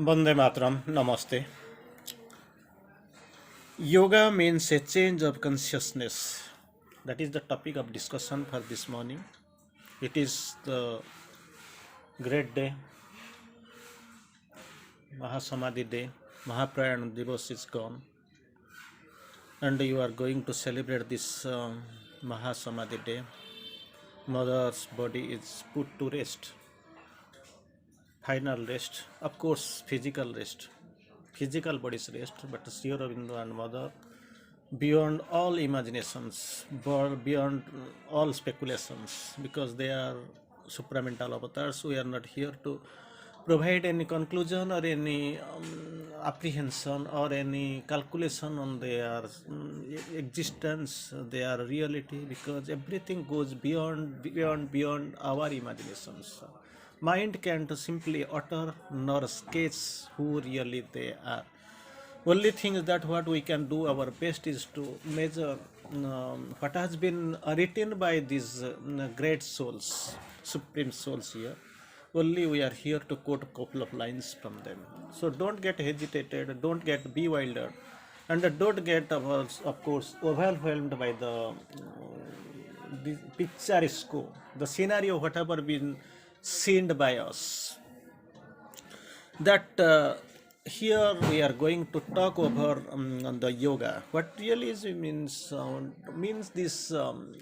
Bande Matram, Namaste. Yoga means a change of consciousness. That is the topic of discussion for this morning. It is the great day, Mahasamadhi day. Mahaprayana Divas is gone, and you are going to celebrate this Mahasamadhi day. Mother's body is put to rest, final rest, of course, physical rest. Physical body's rest, but Sri Aurobindo and Mother beyond all imaginations, beyond all speculations, because they are supramental avatars. We are not here to provide any conclusion or any apprehension or any calculation on their existence, their reality, because everything goes beyond our imaginations. Mind can't simply utter nor sketch who really they are. Only thing is that what we can do our best is to measure what has been written by these great souls, supreme souls here. Only we are here to quote a couple of lines from them. So don't get hesitated, don't get bewildered, and don't get, of course, overwhelmed by the picturesque, the scenario, whatever been seen by us. That here we are going to talk over on the yoga. What really is means this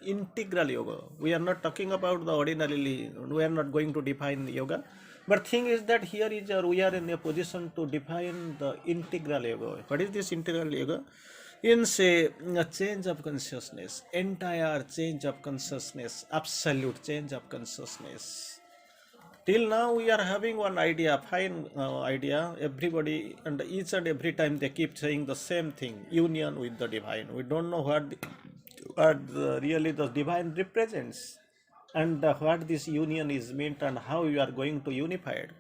integral yoga. We are not talking about the ordinarily. We are not going to define yoga, but thing is that here is we are in a position to define the integral yoga. What is this integral yoga? In say a change of consciousness, entire change of consciousness, absolute change of consciousness. Till now we are having one idea, fine idea. Everybody and each and every time they keep saying the same thing: union with the divine. We don't know really the divine represents, and what this union is meant, and how we are going to unify it.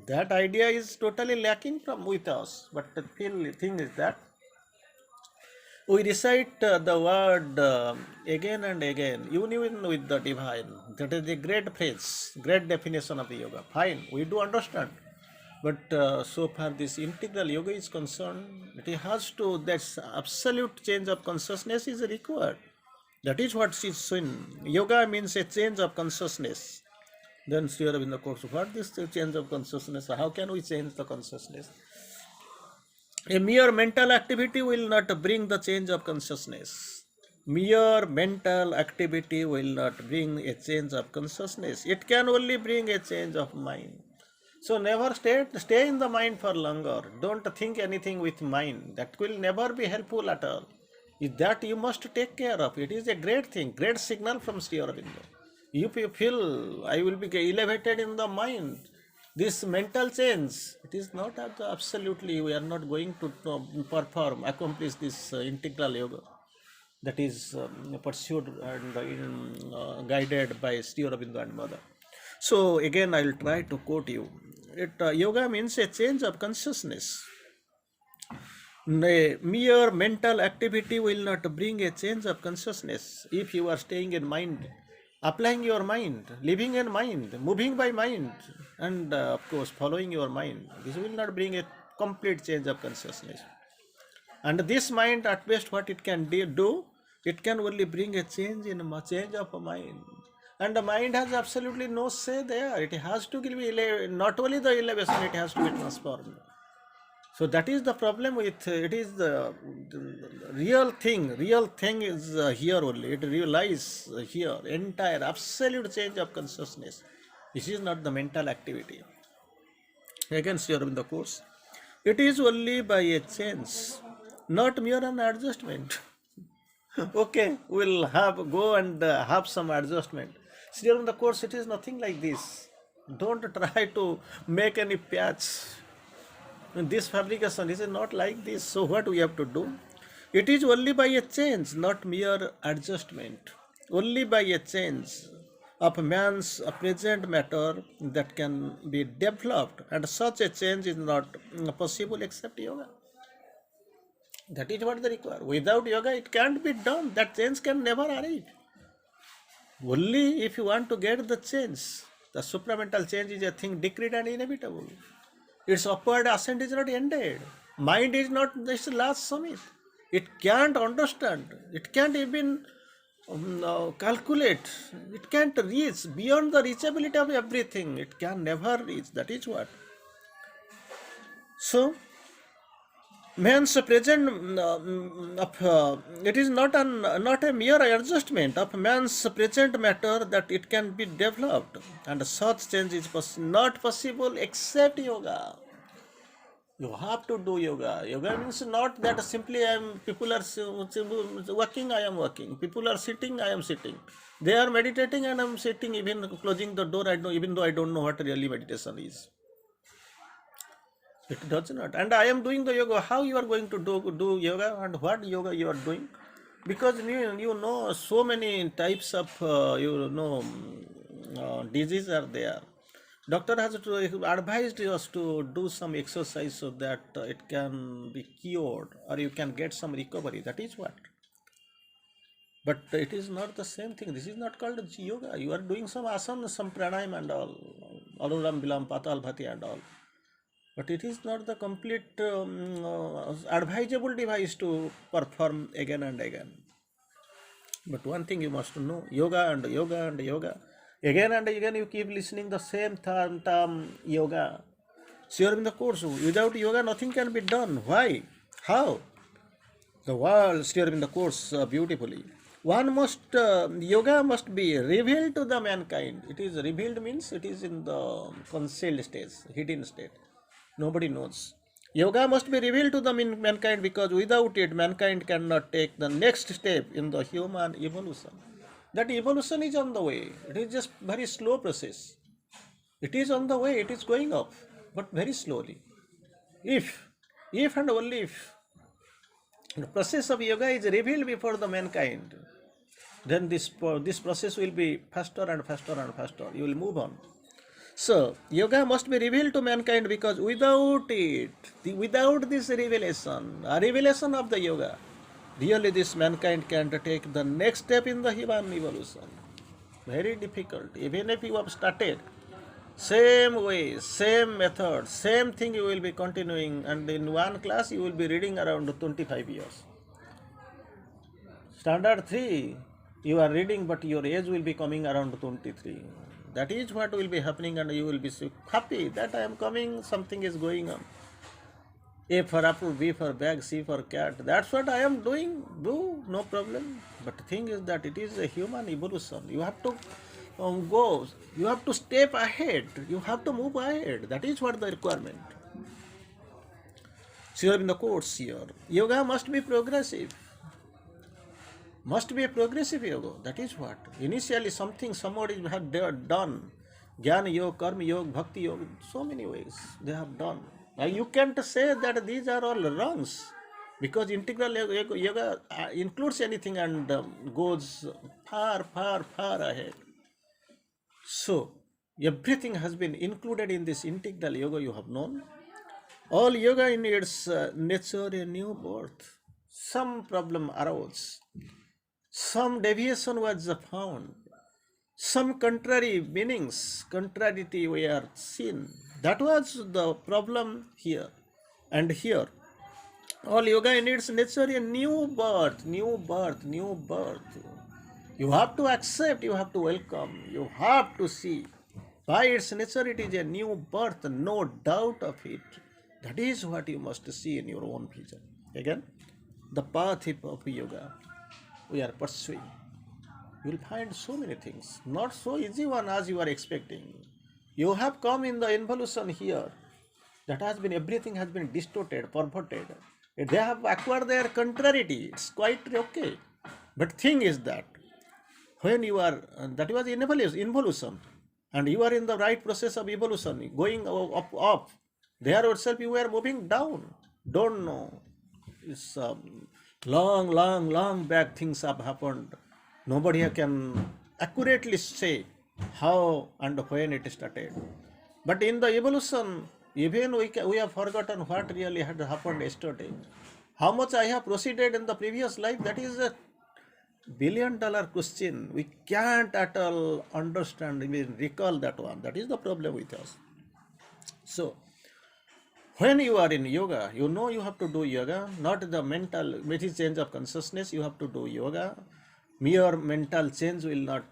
That idea is totally lacking from with us. But the thing is that we recite the word again and again, union with the divine. That is a great phrase, great definition of the yoga. Fine, we do understand. But so far this integral yoga is concerned, it has to, that's absolute change of consciousness is required. That is what is seen. Yoga means a change of consciousness. Then Sri Aurobindo quotes, what is the change of consciousness? How can we change the consciousness? A mere mental activity will not bring the change of consciousness. Mere mental activity will not bring a change of consciousness. It can only bring a change of mind. So never stay in the mind for longer. Don't think anything with mind. That will never be helpful at all. That you must take care of. It is a great thing, great signal from Sri Aurobindo. If you feel I will be elevated in the mind, this mental change, it is not absolutely, we are not going to accomplish this integral yoga that is pursued and guided by Sri Aurobindo and Mother. So again, I will try to quote you. Yoga means a change of consciousness. A mere mental activity will not bring a change of consciousness. If you are staying in mind, applying your mind, living in mind, moving by mind, and of course following your mind, this will not bring a complete change of consciousness. And this mind, at best, what it can do, it can only bring a change of mind. And the mind has absolutely no say there. It has to be not only the elevation, it has to be transformed. So that is the problem with it is the real thing. Real thing is here only. It lies here. Entire absolute change of consciousness. This is not the mental activity. Again, Sri Aurobindo quotes, it is only by a change, not mere an adjustment. Okay, we'll go and have some adjustment. Sri Aurobindo quotes, it is nothing like this. Don't try to make any patch. This fabrication is not like this. So what we have to do? It is only by a change, not mere adjustment. Only by a change of man's present matter that can be developed, and such a change is not possible except yoga. That is what they require. Without yoga, it can't be done. That change can never arrive. Only if you want to get the change, the supramental change is a thing decreed and inevitable. Its upward ascent is not ended. Mind is not this last summit. It can't understand. It can't even calculate. It can't reach beyond the reachability of everything. It can never reach. That is what. So, man's present it is not a mere adjustment of man's present matter that it can be developed, and such change is not possible except yoga. You have to do yoga. Yoga means not that simply people are working, I am working, people are sitting, I am sitting, they are meditating and I am sitting, even closing the door I know, even though I don't know what really meditation is. It does not. And I am doing the yoga. How you are going to do yoga, and what yoga you are doing? Because you know so many types of diseases are there. Doctor has to advised us to do some exercise so that it can be cured or you can get some recovery. That is what. But it is not the same thing. This is not called yoga. You are doing some asana, some pranayam and all, anulam bilam patal bhati and all. But it is not the complete advisable device to perform again and again. But one thing you must know, yoga and yoga and yoga. Again and again you keep listening the same term yoga. So you are in the course. Without yoga nothing can be done. Why? How? The world steer in the course beautifully. One must, yoga must be revealed to the mankind. It is revealed means it is in the concealed state, hidden state. Nobody knows. Yoga must be revealed to the mankind, because without it, mankind cannot take the next step in the human evolution. That evolution is on the way. It is just very slow process. It is on the way. It is going up, but very slowly. If, if and only if the process of yoga is revealed before the mankind, then this process will be faster and faster and faster. You will move on. So, yoga must be revealed to mankind, because without it, without this revelation, a revelation of the yoga, really this mankind can't take the next step in the human evolution. Very difficult. Even if you have started, same way, same method, same thing you will be continuing, and in one class you will be reading around 25 years. Standard 3, you are reading, but your age will be coming around 23. That is what will be happening, and you will be so happy that I am coming, something is going on. A for apple, B for bag, C for cat. That's what I am doing. Do, no problem. But the thing is that it is a human evolution. You have to go, you have to step ahead, you have to move ahead. That is what the requirement. So you are in the course here. Yoga must be progressive. Must be a progressive yoga. That is what. Initially something somebody had done. Jnana yoga, karma yoga, bhakti yoga, so many ways they have done. Now you can't say that these are all wrongs, because integral yoga includes anything and goes far, far, far ahead. So everything has been included in this integral yoga you have known. All yoga in its nature a new birth. Some problem arose. Some deviation was found. Some contrary meanings, contrariety were seen. That was the problem here. And here, all yoga in its nature a new birth, new birth, new birth. You have to accept, you have to welcome, you have to see. By its nature, it is a new birth, no doubt of it. That is what you must see in your own vision. Again, the path of yoga we are pursuing. You will find so many things, not so easy one as you are expecting. You have come in the involution here. That has been, everything has been distorted, perverted. They have acquired their contrariety. It's quite okay. But thing is that when you are, that was involution, and you are in the right process of evolution, going up, there yourself you were moving down. Don't know. It's long back things have happened. Nobody can accurately say how and when it started. But in the evolution, even we have forgotten what really had happened yesterday. How much I have proceeded in the previous life, that is a $1 billion question. We can't at all understand, even recall that one. That is the problem with us. So, When you are in yoga, you know you have to do yoga, not the mental, which is change of consciousness, you have to do yoga. Mere mental change will not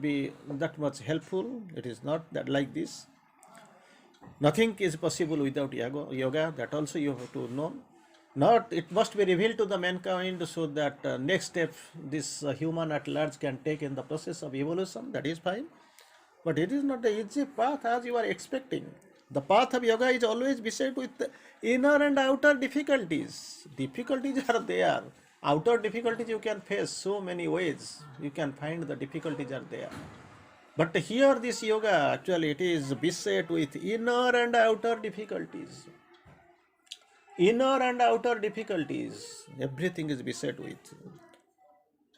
be that much helpful. It is not that like this. Nothing is possible without yoga. That also you have to know. Not it must be revealed to the mankind so that next step this human at large can take in the process of evolution. That is fine. But it is not the easy path as you are expecting. The path of yoga is always beset with inner and outer difficulties. Difficulties are there. Outer difficulties you can face so many ways. You can find the difficulties are there. But here this yoga actually it is beset with inner and outer difficulties. Inner and outer difficulties. Everything is beset with.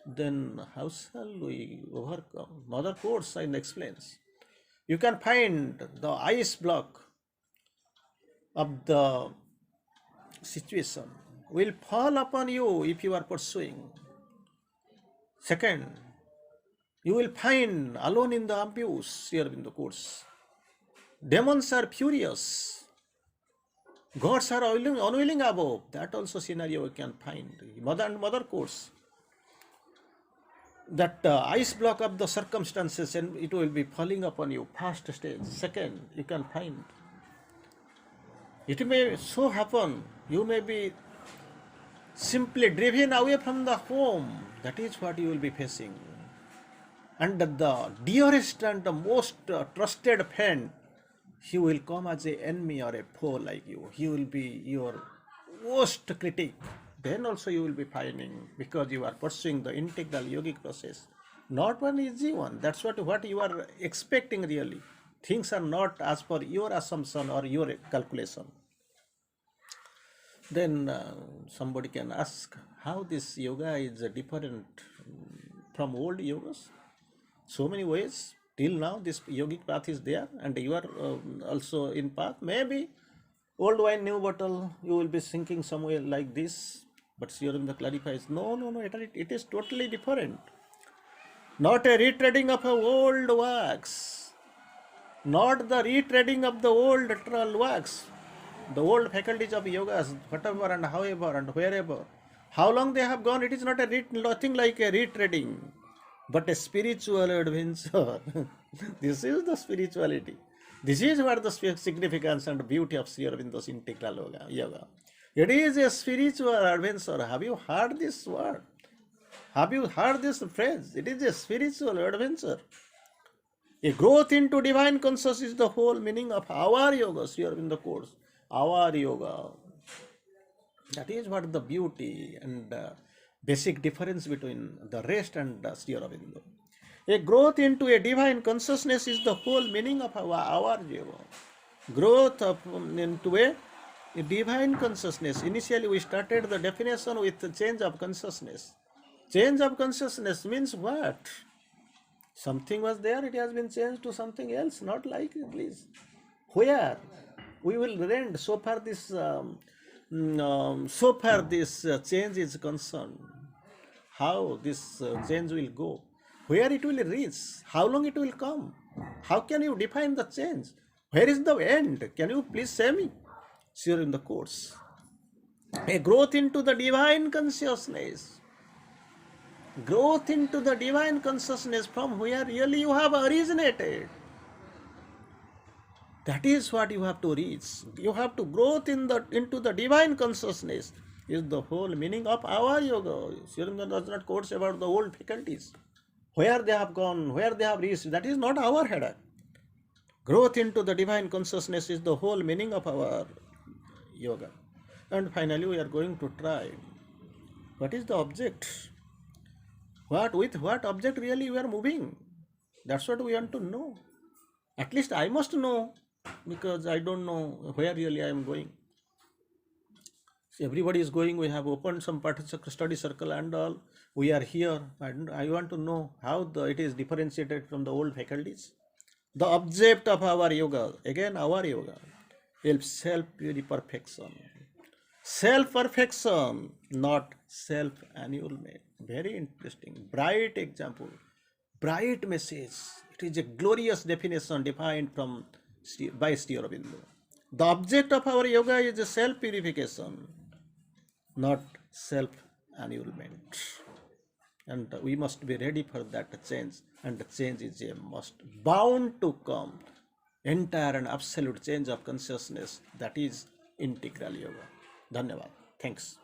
Then how shall we overcome? Mother Course explains. You can find the ice block of the situation will fall upon you if you are pursuing. Second, you will find alone in the abyss here in the course. Demons are furious. Gods are unwilling above. That also scenario we can find. Mother course. That ice block of the circumstances and it will be falling upon you. First stage. Second, you can find. It may so happen you may be simply driven away from the home. That is what you will be facing. And the dearest and the most trusted friend, he will come as an enemy or a foe like you. He will be your worst critic. Then also you will be finding because you are pursuing the integral yogic process. Not one easy one. That's what you are expecting really. Things are not as per your assumption or your calculation. Then somebody can ask how this yoga is different from old yogas. So many ways. Till now, this yogic path is there, and you are also in path. Maybe old wine, new bottle. You will be thinking somewhere like this, but Sri Aurobindo clarifies: no. It is totally different. Not a retreading of a old wax, not the retreading of the old literal wax. The old faculties of yogas, whatever and however and wherever, how long they have gone, it is not nothing like a retreading, but a spiritual adventure. This is the spirituality. This is what the significance and beauty of Sri Aurobindo's integral yoga. It is a spiritual adventure. Have you heard this word? Have you heard this phrase? It is a spiritual adventure. A growth into divine consciousness is the whole meaning of our yoga, Sri Aurobindo course. Our yoga. That is what the beauty and basic difference between the rest and Sri Aurobindo. A growth into a divine consciousness is the whole meaning of our yoga. Growth into a divine consciousness. Initially, we started the definition with change of consciousness. Change of consciousness means what? Something was there, it has been changed to something else, not like this. Where? We will rend so far this change is concerned. How this change will go? Where it will reach? How long it will come? How can you define the change? Where is the end? Can you please say me? Sure, in the course. A growth into the divine consciousness. Growth into the divine consciousness from where really you have originated. That is what you have to reach. You have to growth into the divine consciousness is the whole meaning of our yoga. Sri Aurobindo does not quote about the old faculties. Where they have gone, where they have reached, that is not our headache. Growth into the divine consciousness is the whole meaning of our yoga. And finally, we are going to try. What is the object? With what object really we are moving? That's what we want to know. At least I must know, because I don't know where really I am going. So everybody is going. We have opened some study circle and all. We are here, and I want to know how it is differentiated from the old faculties. The object of our yoga, again our yoga, is self-perfection. Self-perfection, not self-annulment. Very interesting. Bright example. Bright message. It is a glorious definition defined by Sri Aurobindo. The object of our yoga is self purification, not self annulment. And we must be ready for that change, and the change is a must, bound to come. Entire and absolute change of consciousness, that is integral yoga. Dhanyavad. Thanks.